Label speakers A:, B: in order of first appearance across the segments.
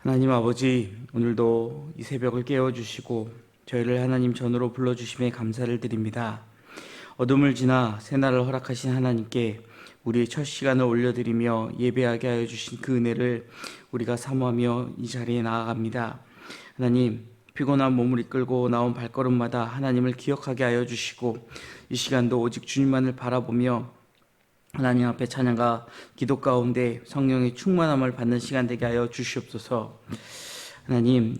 A: 하나님 아버지, 오늘도 이 새벽을 깨워주시고 저희를 하나님 전으로 불러주심에 감사를 드립니다. 어둠을 지나 새날을 허락하신 하나님께 우리의 첫 시간을 올려드리며 예배하게 하여 주신 그 은혜를 우리가 사모하며 이 자리에 나아갑니다. 하나님, 피곤한 몸을 이끌고 나온 발걸음마다 하나님을 기억하게 하여 주시고 이 시간도 오직 주님만을 바라보며 하나님 앞에 찬양과 기도 가운데 성령의 충만함을 받는 시간 되게 하여 주시옵소서. 하나님,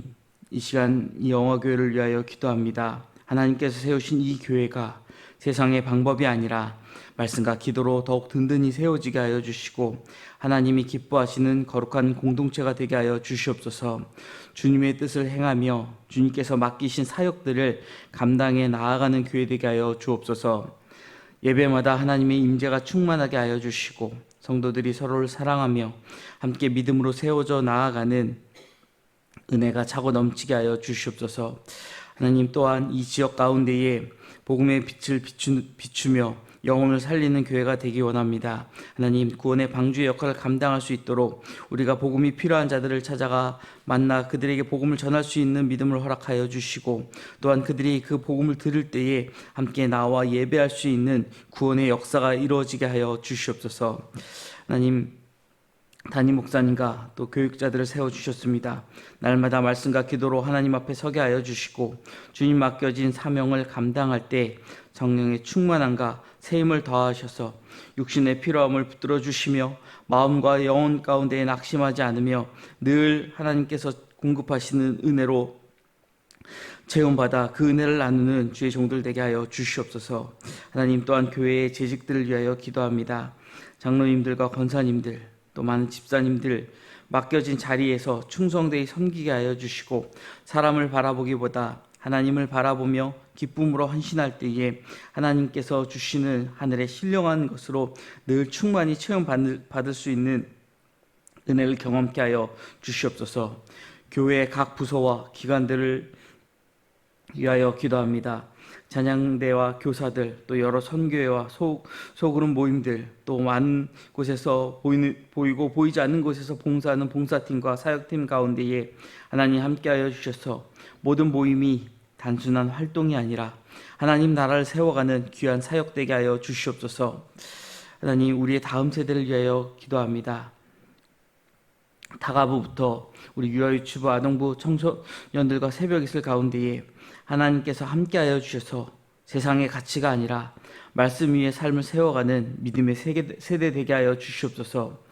A: 이 시간 이 영화교회를 위하여 기도합니다. 하나님께서 세우신 이 교회가 세상의 방법이 아니라 말씀과 기도로 더욱 든든히 세워지게 하여 주시고 하나님이 기뻐하시는 거룩한 공동체가 되게 하여 주시옵소서. 주님의 뜻을 행하며 주님께서 맡기신 사역들을 감당해 나아가는 교회 되게 하여 주옵소서. 예배마다 하나님의 임재가 충만하게 하여 주시고 성도들이 서로를 사랑하며 함께 믿음으로 세워져 나아가는 은혜가 차고 넘치게 하여 주시옵소서. 하나님, 또한 이 지역 가운데에 복음의 빛을 비추며 영혼을 살리는 교회가 되기 원합니다. 하나님, 구원의 방주의 역할을 감당할 수 있도록 우리가 복음이 필요한 자들을 찾아가 만나 그들에게 복음을 전할 수 있는 믿음을 허락하여 주시고 또한 그들이 그 복음을 들을 때에 함께 나와 예배할 수 있는 구원의 역사가 이루어지게 하여 주시옵소서. 하나님, 담임 목사님과 또 교육자들을 세워주셨습니다. 날마다 말씀과 기도로 하나님 앞에 서게 하여 주시고 주님 맡겨진 사명을 감당할 때 성령의 충만함과 세임을 더하셔서 육신의 필요함을 붙들어 주시며 마음과 영혼 가운데 낙심하지 않으며 늘 하나님께서 공급하시는 은혜로 체험받아 그 은혜를 나누는 주의 종들 되게 하여 주시옵소서. 하나님, 또한 교회의 재직들을 위하여 기도합니다. 장로님들과 권사님들 또 많은 집사님들 맡겨진 자리에서 충성되이 섬기게 하여 주시고 사람을 바라보기보다 하나님을 바라보며 기쁨으로 헌신할 때에 하나님께서 주시는 하늘의 신령한 것으로 늘 충만히 체험받을 수 있는 은혜를 경험케 하여 주시옵소서. 교회의 각 부서와 기관들을 위하여 기도합니다. 찬양대와 교사들, 또 여러 선교회와 소그룹 모임들, 또 많은 곳에서 보이고 보이지 않는 곳에서 봉사하는 봉사팀과 사역팀 가운데에 하나님 함께하여 주셔서 모든 모임이 단순한 활동이 아니라 하나님 나라를 세워가는 귀한 사역되게 하여 주시옵소서. 하나님, 우리의 다음 세대를 위하여 기도합니다. 다가부부터 우리 유아유치부 아동부 청소년들과 새벽 이슬 가운데에 하나님께서 함께하여 주셔서 세상의 가치가 아니라 말씀 위에 삶을 세워가는 믿음의 세대 되게 하여 주시옵소서.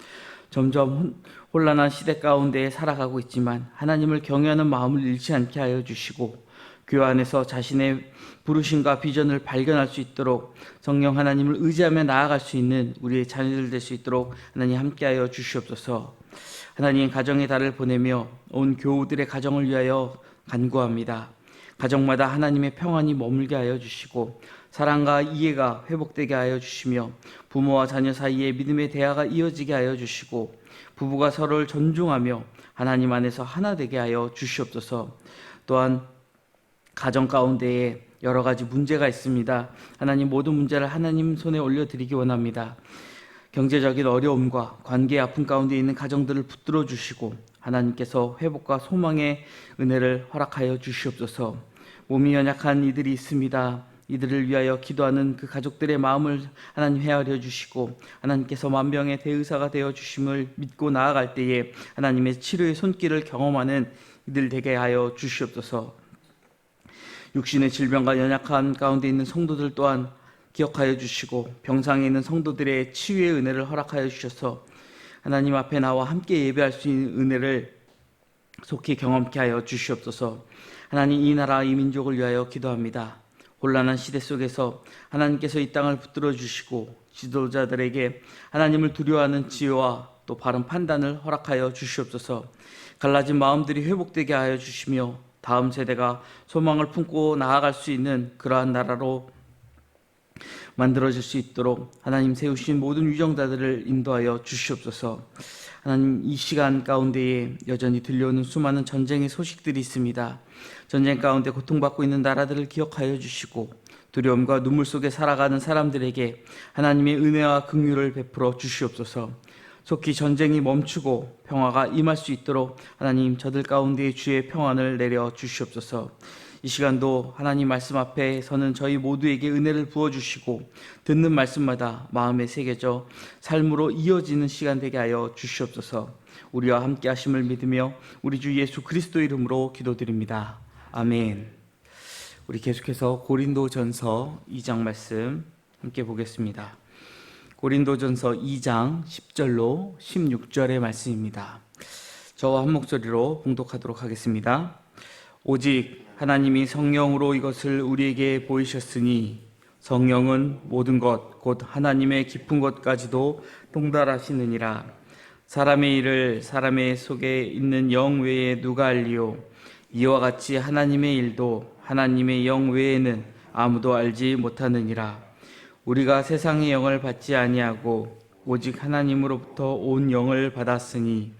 A: 점점 혼란한 시대 가운데 살아가고 있지만 하나님을 경외하는 마음을 잃지 않게 하여 주시고 교회 안에서 자신의 부르심과 비전을 발견할 수 있도록 성령 하나님을 의지하며 나아갈 수 있는 우리의 자녀들 될 수 있도록 하나님 함께하여 주시옵소서. 하나님, 가정의 달을 보내며 온 교우들의 가정을 위하여 간구합니다. 가정마다 하나님의 평안이 머물게 하여 주시고 사랑과 이해가 회복되게 하여 주시며 부모와 자녀 사이에 믿음의 대화가 이어지게 하여 주시고 부부가 서로를 존중하며 하나님 안에서 하나 되게 하여 주시옵소서. 또한 가정 가운데에 여러 가지 문제가 있습니다. 하나님, 모든 문제를 하나님 손에 올려드리기 원합니다. 경제적인 어려움과 관계의 아픔 가운데 있는 가정들을 붙들어 주시고 하나님께서 회복과 소망의 은혜를 허락하여 주시옵소서. 몸이 연약한 이들이 있습니다. 이들을 위하여 기도하는 그 가족들의 마음을 하나님 헤아려 주시고 하나님께서 만병의 대의사가 되어 주심을 믿고 나아갈 때에 하나님의 치료의 손길을 경험하는 이들 되게 하여 주시옵소서. 육신의 질병과 연약한 가운데 있는 성도들 또한 기억하여 주시고 병상에 있는 성도들의 치유의 은혜를 허락하여 주셔서 하나님 앞에 나와 함께 예배할 수 있는 은혜를 속히 경험케 하여 주시옵소서. 하나님, 이 나라 이 민족을 위하여 기도합니다. 혼란한 시대 속에서 하나님께서 이 땅을 붙들어 주시고 지도자들에게 하나님을 두려워하는 지혜와 또 바른 판단을 허락하여 주시옵소서. 갈라진 마음들이 회복되게 하여 주시며 다음 세대가 소망을 품고 나아갈 수 있는 그러한 나라로 만들어질 수 있도록 하나님 세우신 모든 위정자들을 인도하여 주시옵소서. 하나님, 이 시간 가운데에 여전히 들려오는 수많은 전쟁의 소식들이 있습니다. 전쟁 가운데 고통받고 있는 나라들을 기억하여 주시고 두려움과 눈물 속에 살아가는 사람들에게 하나님의 은혜와 긍휼을 베풀어 주시옵소서. 속히 전쟁이 멈추고 평화가 임할 수 있도록 하나님 저들 가운데 주의 평안을 내려 주시옵소서. 이 시간도 하나님 말씀 앞에 서는 저희 모두에게 은혜를 부어주시고 듣는 말씀마다 마음에 새겨져 삶으로 이어지는 시간 되게 하여 주시옵소서. 우리와 함께 하심을 믿으며 우리 주 예수 그리스도 이름으로 기도드립니다. 아멘. 우리 계속해서 고린도전서 2장 말씀 함께 보겠습니다. 고린도전서 2장 10절로 16절의 말씀입니다. 저와 한 목소리로 봉독하도록 하겠습니다. 오직 하나님이 성령으로 이것을 우리에게 보이셨으니 성령은 모든 것 곧 하나님의 깊은 것까지도 통달하시느니라. 사람의 일을 사람의 속에 있는 영 외에 누가 알리요? 이와 같이 하나님의 일도 하나님의 영 외에는 아무도 알지 못하느니라. 우리가 세상의 영을 받지 아니하고 오직 하나님으로부터 온 영을 받았으니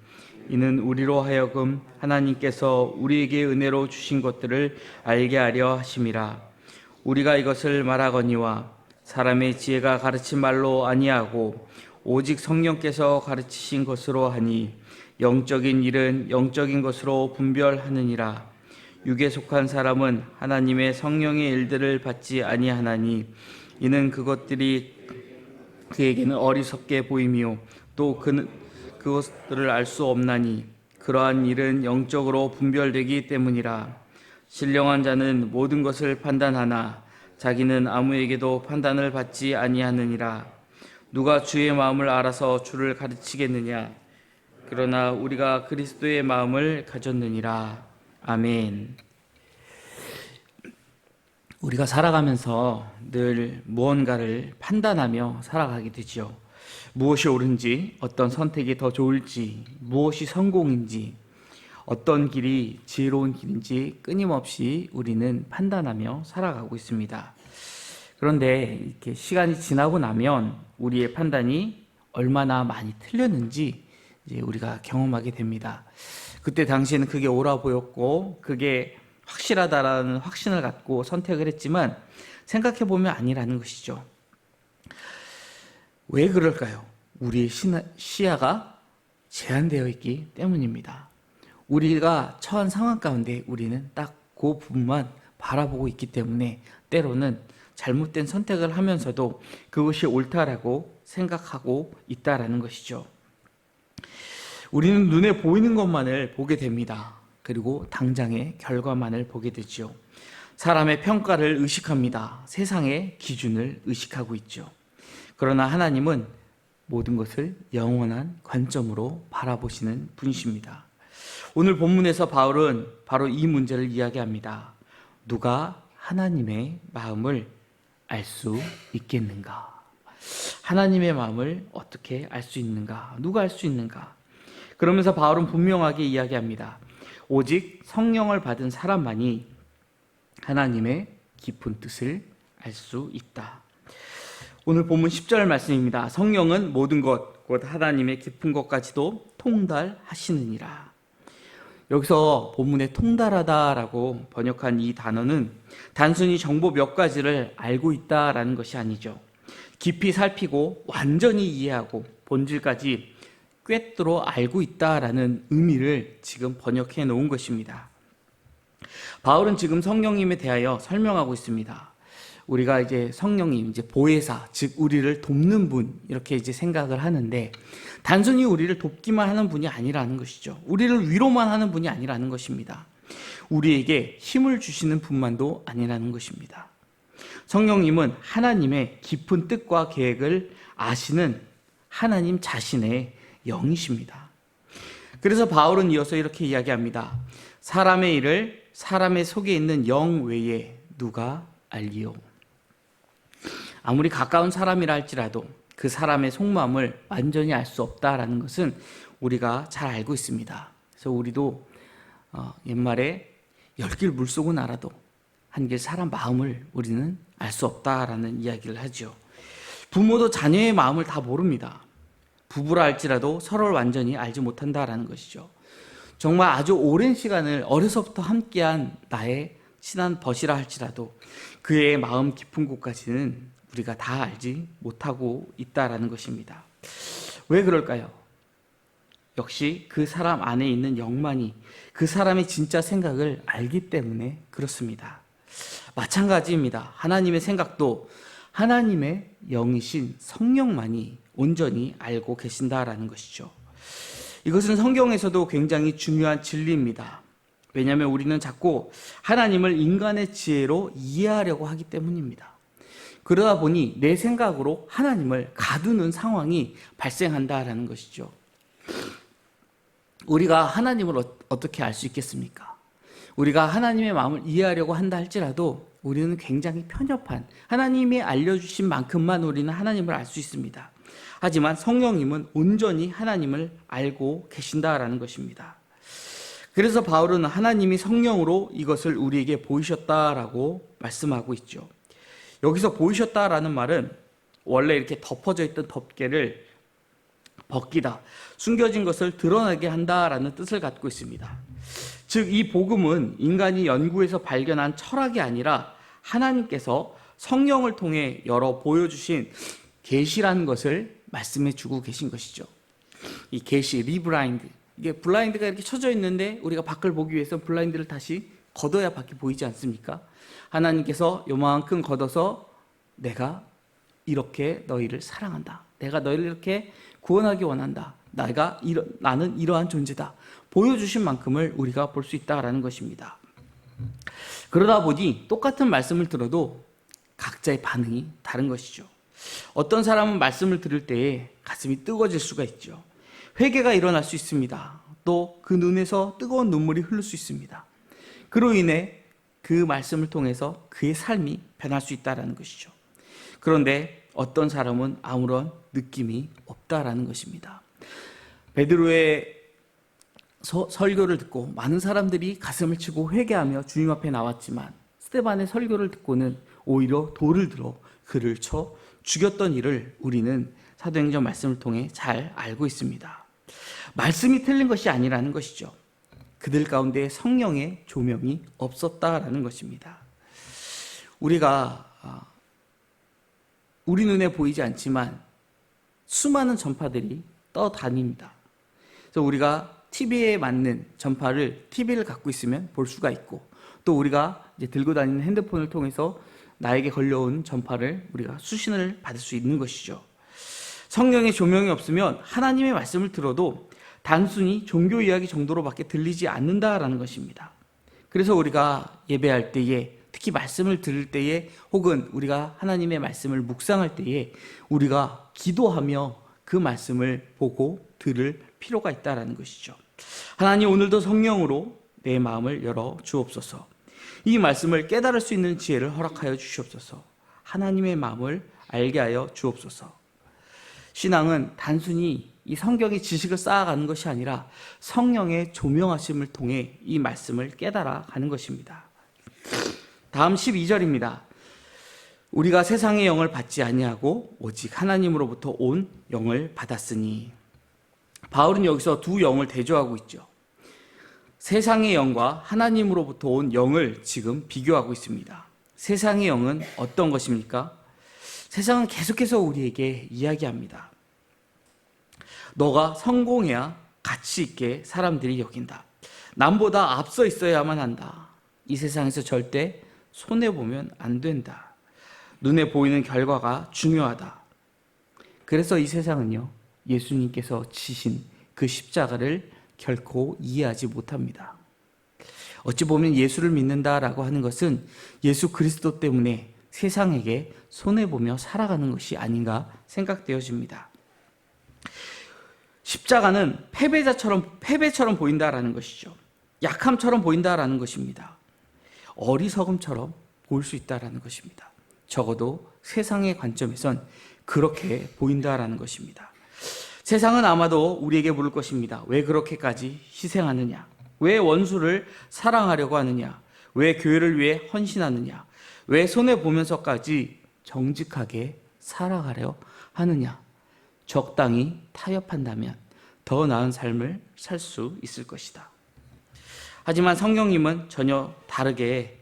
A: 이는 우리로 하여금 하나님께서 우리에게 은혜로 주신 것들을 알게 하려 하심이라. 우리가 이것을 말하거니와 사람의 지혜가 가르친 말로 아니하고 오직 성령께서 가르치신 것으로 하니 영적인 일은 영적인 것으로 분별하느니라. 육에 속한 사람은 하나님의 성령의 일들을 받지 아니하나니 이는 그것들이 그에게는 어리석게 보이며 또 그는 그것들을 알 수 없나니 그러한 일은 영적으로 분별되기 때문이라. 신령한 자는 모든 것을 판단하나 자기는 아무에게도 판단을 받지 아니하느니라. 누가 주의 마음을 알아서 주를 가르치겠느냐? 그러나 우리가 그리스도의 마음을 가졌느니라. 아멘. 우리가 살아가면서 늘 무언가를 판단하며 살아가게 되죠. 무엇이 옳은지, 어떤 선택이 더 좋을지, 무엇이 성공인지, 어떤 길이 지혜로운 길인지 끊임없이 우리는 판단하며 살아가고 있습니다. 그런데 이렇게 시간이 지나고 나면 우리의 판단이 얼마나 많이 틀렸는지 이제 우리가 경험하게 됩니다. 그때 당시에는 그게 옳아 보였고 그게 확실하다라는 확신을 갖고 선택을 했지만 생각해 보면 아니라는 것이죠. 왜 그럴까요? 우리의 시야가 제한되어 있기 때문입니다. 우리가 처한 상황 가운데 우리는 딱 그 부분만 바라보고 있기 때문에 때로는 잘못된 선택을 하면서도 그것이 옳다라고 생각하고 있다라는 것이죠. 우리는 눈에 보이는 것만을 보게 됩니다. 그리고 당장의 결과만을 보게 되죠. 사람의 평가를 의식합니다. 세상의 기준을 의식하고 있죠. 그러나 하나님은 모든 것을 영원한 관점으로 바라보시는 분이십니다. 오늘 본문에서 바울은 바로 이 문제를 이야기합니다. 누가 하나님의 마음을 알 수 있겠는가? 하나님의 마음을 어떻게 알 수 있는가? 누가 알 수 있는가? 그러면서 바울은 분명하게 이야기합니다. 오직 성령을 받은 사람만이 하나님의 깊은 뜻을 알 수 있다. 오늘 본문 10절 말씀입니다. 성령은 모든 것, 곧 하나님의 깊은 것까지도 통달하시느니라. 여기서 본문에 통달하다라고 번역한 이 단어는 단순히 정보 몇 가지를 알고 있다라는 것이 아니죠. 깊이 살피고 완전히 이해하고 본질까지 꿰뚫어 알고 있다라는 의미를 지금 번역해 놓은 것입니다. 바울은 지금 성령님에 대하여 설명하고 있습니다. 우리가 이제 성령님, 이제 보혜사, 즉 우리를 돕는 분 이렇게 이제 생각을 하는데 단순히 우리를 돕기만 하는 분이 아니라는 것이죠. 우리를 위로만 하는 분이 아니라는 것입니다. 우리에게 힘을 주시는 분만도 아니라는 것입니다. 성령님은 하나님의 깊은 뜻과 계획을 아시는 하나님 자신의 영이십니다. 그래서 바울은 이어서 이렇게 이야기합니다. 사람의 일을 사람의 속에 있는 영 외에 누가 알리요? 아무리 가까운 사람이라 할지라도 그 사람의 속마음을 완전히 알 수 없다라는 것은 우리가 잘 알고 있습니다. 그래서 우리도 옛말에 10길 물속은 알아도 한길 사람 마음을 우리는 알 수 없다라는 이야기를 하죠. 부모도 자녀의 마음을 다 모릅니다. 부부라 할지라도 서로를 완전히 알지 못한다라는 것이죠. 정말 아주 오랜 시간을 어려서부터 함께한 나의 친한 벗이라 할지라도 그의 마음 깊은 곳까지는 우리가 다 알지 못하고 있다라는 것입니다. 왜 그럴까요? 역시 그 사람 안에 있는 영만이 그 사람의 진짜 생각을 알기 때문에 그렇습니다. 마찬가지입니다. 하나님의 생각도 하나님의 영이신 성령만이 온전히 알고 계신다라는 것이죠. 이것은 성경에서도 굉장히 중요한 진리입니다. 왜냐하면 우리는 자꾸 하나님을 인간의 지혜로 이해하려고 하기 때문입니다. 그러다 보니 내 생각으로 하나님을 가두는 상황이 발생한다라는 것이죠. 우리가 하나님을 어떻게 알 수 있겠습니까? 우리가 하나님의 마음을 이해하려고 한다 할지라도 우리는 굉장히 편협한, 하나님이 알려주신 만큼만 우리는 하나님을 알 수 있습니다. 하지만 성령님은 온전히 하나님을 알고 계신다라는 것입니다. 그래서 바울은 하나님이 성령으로 이것을 우리에게 보이셨다라고 말씀하고 있죠. 여기서 보이셨다라는 말은 원래 이렇게 덮어져 있던 덮개를 벗기다, 숨겨진 것을 드러나게 한다라는 뜻을 갖고 있습니다. 즉, 이 복음은 인간이 연구해서 발견한 철학이 아니라 하나님께서 성령을 통해 열어 보여주신 계시라는 것을 말씀해 주고 계신 것이죠. 이 계시, 리브라인드, 이게 블라인드가 이렇게 쳐져 있는데 우리가 밖을 보기 위해서 블라인드를 다시 걷어야 밖이 보이지 않습니까? 하나님께서 요만큼 걷어서 내가 이렇게 너희를 사랑한다, 내가 너희를 이렇게 구원하기 원한다, 나는 이러한 존재다, 보여주신 만큼을 우리가 볼 수 있다라는 것입니다. 그러다 보니 똑같은 말씀을 들어도 각자의 반응이 다른 것이죠. 어떤 사람은 말씀을 들을 때에 가슴이 뜨거워질 수가 있죠. 회개가 일어날 수 있습니다. 또 그 눈에서 뜨거운 눈물이 흐를 수 있습니다. 그로 인해 그 말씀을 통해서 그의 삶이 변할 수 있다는 것이죠. 그런데 어떤 사람은 아무런 느낌이 없다라는 것입니다. 베드로의 설교를 듣고 많은 사람들이 가슴을 치고 회개하며 주님 앞에 나왔지만 스데반의 설교를 듣고는 오히려 돌을 들어 그를 쳐 죽였던 일을 우리는 사도행전 말씀을 통해 잘 알고 있습니다. 말씀이 틀린 것이 아니라는 것이죠. 그들 가운데 성령의 조명이 없었다라는 것입니다. 우리가 우리 눈에 보이지 않지만 수많은 전파들이 떠다닙니다. 그래서 우리가 TV에 맞는 전파를 TV를 갖고 있으면 볼 수가 있고, 또 우리가 이제 들고 다니는 핸드폰을 통해서 나에게 걸려온 전파를 우리가 수신을 받을 수 있는 것이죠. 성령의 조명이 없으면 하나님의 말씀을 들어도 단순히 종교 이야기 정도로밖에 들리지 않는다라는 것입니다. 그래서 우리가 예배할 때에, 특히 말씀을 들을 때에, 혹은 우리가 하나님의 말씀을 묵상할 때에 우리가 기도하며 그 말씀을 보고 들을 필요가 있다는 것이죠. 하나님, 오늘도 성령으로 내 마음을 열어 주옵소서. 이 말씀을 깨달을 수 있는 지혜를 허락하여 주시옵소서. 하나님의 마음을 알게 하여 주옵소서. 신앙은 단순히 이 성경의 지식을 쌓아가는 것이 아니라 성령의 조명하심을 통해 이 말씀을 깨달아 가는 것입니다. 다음 12절입니다. 우리가 세상의 영을 받지 아니하고 오직 하나님으로부터 온 영을 받았으니. 바울은 여기서 두 영을 대조하고 있죠. 세상의 영과 하나님으로부터 온 영을 지금 비교하고 있습니다. 세상의 영은 어떤 것입니까? 세상은 계속해서 우리에게 이야기합니다. 너가 성공해야 가치 있게 사람들이 여긴다. 남보다 앞서 있어야만 한다. 이 세상에서 절대 손해보면 안 된다. 눈에 보이는 결과가 중요하다. 그래서 이 세상은요, 예수님께서 지신 그 십자가를 결코 이해하지 못합니다. 어찌 보면 예수를 믿는다라고 하는 것은 예수 그리스도 때문에 세상에게 손해보며 살아가는 것이 아닌가 생각되어집니다. 십자가는 패배처럼 보인다라는 것이죠. 약함처럼 보인다라는 것입니다. 어리석음처럼 보일 수 있다라는 것입니다. 적어도 세상의 관점에선 그렇게 보인다라는 것입니다. 세상은 아마도 우리에게 물을 것입니다. 왜 그렇게까지 희생하느냐? 왜 원수를 사랑하려고 하느냐? 왜 교회를 위해 헌신하느냐? 왜 손해보면서까지 정직하게 살아가려 하느냐? 적당히 타협한다면 더 나은 삶을 살 수 있을 것이다. 하지만 성령님은 전혀 다르게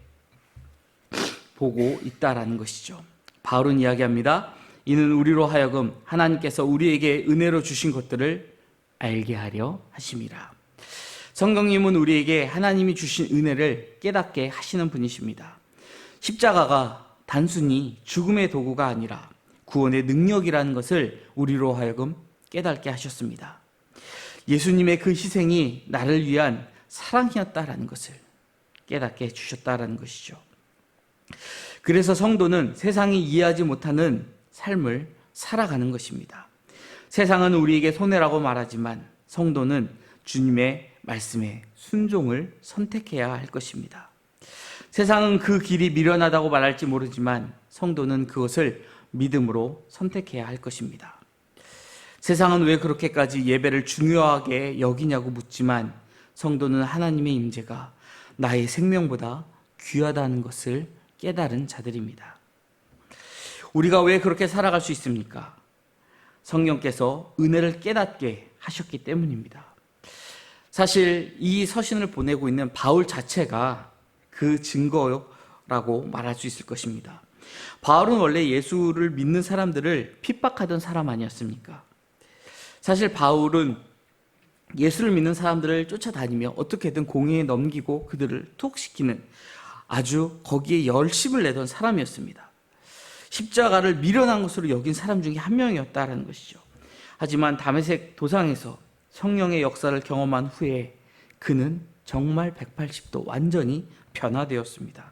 A: 보고 있다라는 것이죠. 바울은 이야기합니다. 이는 우리로 하여금 하나님께서 우리에게 은혜로 주신 것들을 알게 하려 하심이라. 성경님은 우리에게 하나님이 주신 은혜를 깨닫게 하시는 분이십니다. 십자가가 단순히 죽음의 도구가 아니라 구원의 능력이라는 것을 우리로 하여금 깨닫게 하셨습니다. 예수님의 그 희생이 나를 위한 사랑이었다라는 것을 깨닫게 해주셨다라는 것이죠. 그래서 성도는 세상이 이해하지 못하는 삶을 살아가는 것입니다. 세상은 우리에게 손해라고 말하지만 성도는 주님의 말씀에 순종을 선택해야 할 것입니다. 세상은 그 길이 미련하다고 말할지 모르지만 성도는 그것을 믿음으로 선택해야 할 것입니다. 세상은 왜 그렇게까지 예배를 중요하게 여기냐고 묻지만 성도는 하나님의 임재가 나의 생명보다 귀하다는 것을 깨달은 자들입니다. 우리가 왜 그렇게 살아갈 수 있습니까? 성령께서 은혜를 깨닫게 하셨기 때문입니다. 사실 이 서신을 보내고 있는 바울 자체가 그 증거라고 말할 수 있을 것입니다. 바울은 원래 예수를 믿는 사람들을 핍박하던 사람 아니었습니까? 사실 바울은 예수를 믿는 사람들을 쫓아다니며 어떻게든 공의에 넘기고 그들을 투옥시키는 아주 거기에 열심을 내던 사람이었습니다. 십자가를 미련한 것으로 여긴 사람 중에 한 명이었다는 것이죠. 하지만 다메섹 도상에서 성령의 역사를 경험한 후에 그는 정말 180도 완전히 변화되었습니다.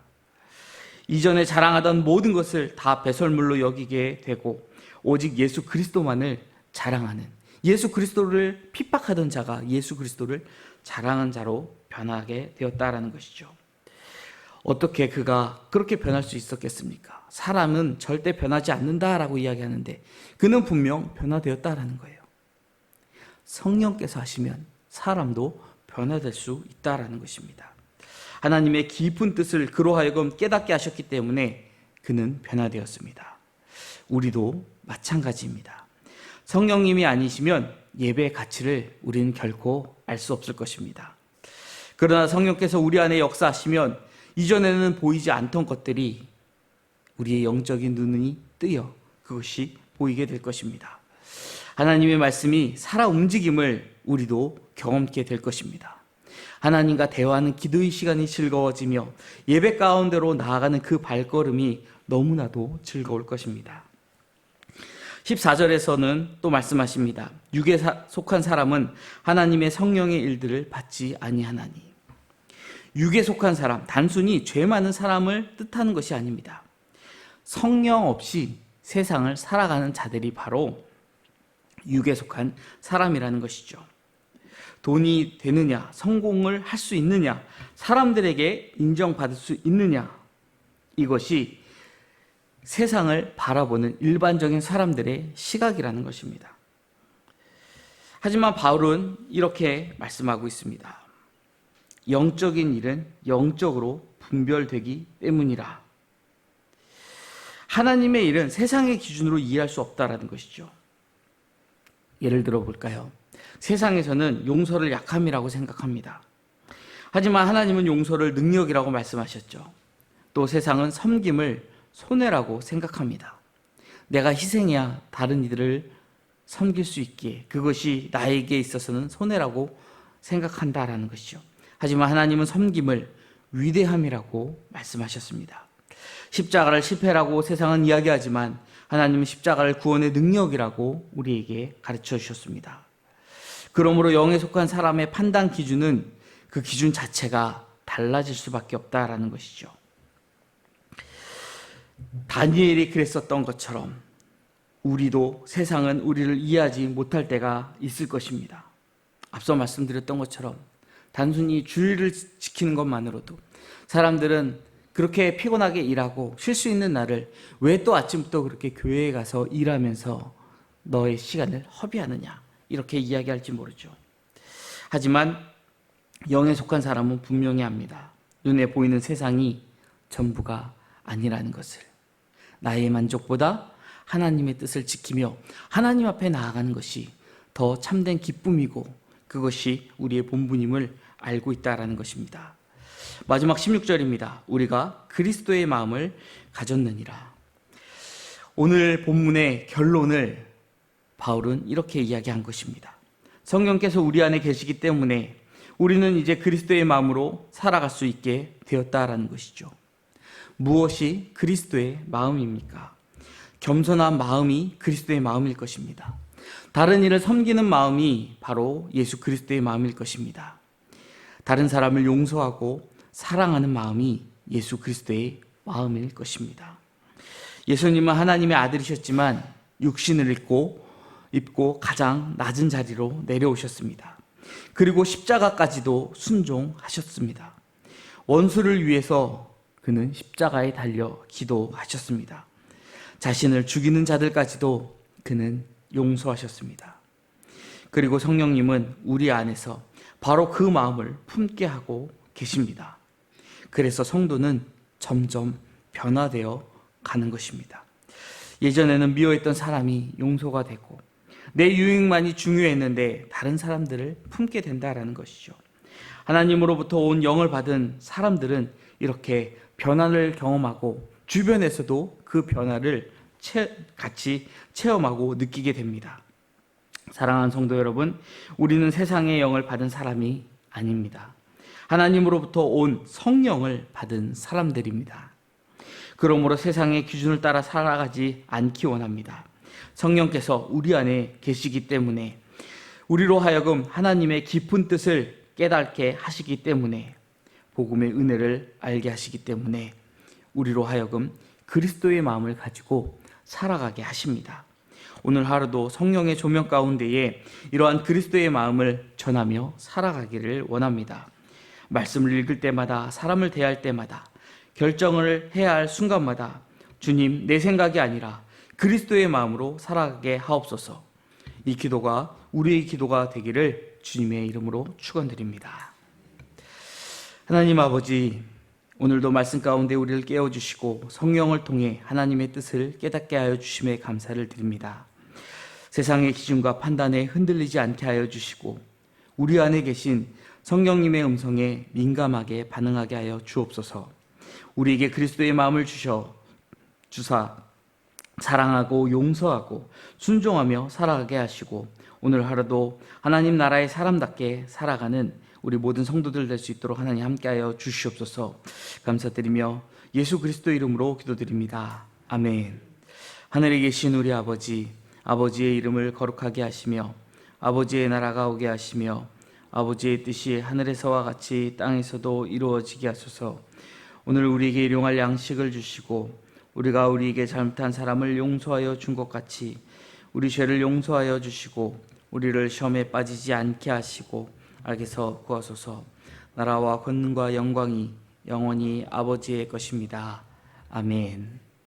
A: 이전에 자랑하던 모든 것을 다 배설물로 여기게 되고 오직 예수 그리스도만을 자랑하는, 예수 그리스도를 핍박하던 자가 예수 그리스도를 자랑한 자로 변하게 되었다라는 것이죠. 어떻게 그가 그렇게 변할 수 있었겠습니까? 사람은 절대 변하지 않는다라고 이야기하는데 그는 분명 변화되었다라는 거예요. 성령께서 하시면 사람도 변화될 수 있다라는 것입니다. 하나님의 깊은 뜻을 그로 하여금 깨닫게 하셨기 때문에 그는 변화되었습니다. 우리도 마찬가지입니다. 성령님이 아니시면 예배의 가치를 우리는 결코 알 수 없을 것입니다. 그러나 성령께서 우리 안에 역사하시면 이전에는 보이지 않던 것들이 우리의 영적인 눈이 뜨여 그것이 보이게 될 것입니다. 하나님의 말씀이 살아 움직임을 우리도 경험하게 될 것입니다. 하나님과 대화하는 기도의 시간이 즐거워지며 예배 가운데로 나아가는 그 발걸음이 너무나도 즐거울 것입니다. 14절에서는 또 말씀하십니다. 육에 속한 사람은 하나님의 성령의 일들을 받지 아니하나니. 육에 속한 사람, 단순히 죄 많은 사람을 뜻하는 것이 아닙니다. 성령 없이 세상을 살아가는 자들이 바로 육에 속한 사람이라는 것이죠. 돈이 되느냐, 성공을 할 수 있느냐, 사람들에게 인정받을 수 있느냐, 이것이 세상을 바라보는 일반적인 사람들의 시각이라는 것입니다. 하지만 바울은 이렇게 말씀하고 있습니다. 영적인 일은 영적으로 분별되기 때문이라. 하나님의 일은 세상의 기준으로 이해할 수 없다라는 것이죠. 예를 들어 볼까요? 세상에서는 용서를 약함이라고 생각합니다. 하지만 하나님은 용서를 능력이라고 말씀하셨죠. 또 세상은 섬김을 손해라고 생각합니다. 내가 희생해야 다른 이들을 섬길 수 있기에 그것이 나에게 있어서는 손해라고 생각한다라는 것이죠. 하지만 하나님은 섬김을 위대함이라고 말씀하셨습니다. 십자가를 실패라고 세상은 이야기하지만 하나님은 십자가를 구원의 능력이라고 우리에게 가르쳐 주셨습니다. 그러므로 영에 속한 사람의 판단 기준은 그 기준 자체가 달라질 수밖에 없다라는 것이죠. 다니엘이 그랬었던 것처럼 우리도 세상은 우리를 이해하지 못할 때가 있을 것입니다. 앞서 말씀드렸던 것처럼 단순히 주의를 지키는 것만으로도 사람들은 그렇게 피곤하게 일하고 쉴 수 있는 날을 왜 또 아침부터 그렇게 교회에 가서 일하면서 너의 시간을 허비하느냐 이렇게 이야기할지 모르죠. 하지만 영에 속한 사람은 분명히 압니다. 눈에 보이는 세상이 전부가 아니라는 것을. 나의 만족보다 하나님의 뜻을 지키며 하나님 앞에 나아가는 것이 더 참된 기쁨이고 그것이 우리의 본분임을 알고 있다라는 것입니다. 마지막 16절입니다. 우리가 그리스도의 마음을 가졌느니라. 오늘 본문의 결론을 바울은 이렇게 이야기한 것입니다. 성령께서 우리 안에 계시기 때문에 우리는 이제 그리스도의 마음으로 살아갈 수 있게 되었다라는 것이죠. 무엇이 그리스도의 마음입니까? 겸손한 마음이 그리스도의 마음일 것입니다. 다른 이를 섬기는 마음이 바로 예수 그리스도의 마음일 것입니다. 다른 사람을 용서하고 사랑하는 마음이 예수 그리스도의 마음일 것입니다. 예수님은 하나님의 아들이셨지만 육신을 입고 가장 낮은 자리로 내려오셨습니다. 그리고 십자가까지도 순종하셨습니다. 원수를 위해서 그는 십자가에 달려 기도하셨습니다. 자신을 죽이는 자들까지도 그는 용서하셨습니다. 그리고 성령님은 우리 안에서 바로 그 마음을 품게 하고 계십니다. 그래서 성도는 점점 변화되어 가는 것입니다. 예전에는 미워했던 사람이 용서가 되고 내 유익만이 중요했는데 다른 사람들을 품게 된다라는 것이죠. 하나님으로부터 온 영을 받은 사람들은 이렇게 변화를 경험하고 주변에서도 그 변화를 같이 체험하고 느끼게 됩니다. 사랑하는 성도 여러분, 우리는 세상의 영을 받은 사람이 아닙니다. 하나님으로부터 온 성령을 받은 사람들입니다. 그러므로 세상의 기준을 따라 살아가지 않기 원합니다. 성령께서 우리 안에 계시기 때문에 우리로 하여금 하나님의 깊은 뜻을 깨닫게 하시기 때문에 복음의 은혜를 알게 하시기 때문에 우리로 하여금 그리스도의 마음을 가지고 살아가게 하십니다. 오늘 하루도 성령의 조명 가운데에 이러한 그리스도의 마음을 전하며 살아가기를 원합니다. 말씀을 읽을 때마다, 사람을 대할 때마다, 결정을 해야 할 순간마다 주님, 내 생각이 아니라 그리스도의 마음으로 살아가게 하옵소서. 이 기도가 우리의 기도가 되기를 주님의 이름으로 축원드립니다. 하나님 아버지, 오늘도 말씀 가운데 우리를 깨워주시고 성령을 통해 하나님의 뜻을 깨닫게 하여 주심에 감사를 드립니다. 세상의 기준과 판단에 흔들리지 않게 하여 주시고 우리 안에 계신 성령님의 음성에 민감하게 반응하게 하여 주옵소서. 우리에게 그리스도의 마음을 주사 사랑하고 용서하고 순종하며 살아가게 하시고 오늘 하루도 하나님 나라의 사람답게 살아가는 우리 모든 성도들 될 수 있도록 하나님 함께하여 주시옵소서. 감사드리며 예수 그리스도 이름으로 기도드립니다. 아멘. 하늘에 계신 우리 아버지, 아버지의 이름을 거룩하게 하시며 아버지의 나라가 오게 하시며 아버지의 뜻이 하늘에서와 같이 땅에서도 이루어지게 하소서. 오늘 우리에게 일용할 양식을 주시고 우리가 우리에게 잘못한 사람을 용서하여 준 것 같이 우리 죄를 용서하여 주시고 우리를 시험에 빠지지 않게 하시고 악에서 구하소서. 나라와 권능과 영광이 영원히 아버지의 것입니다. 아멘.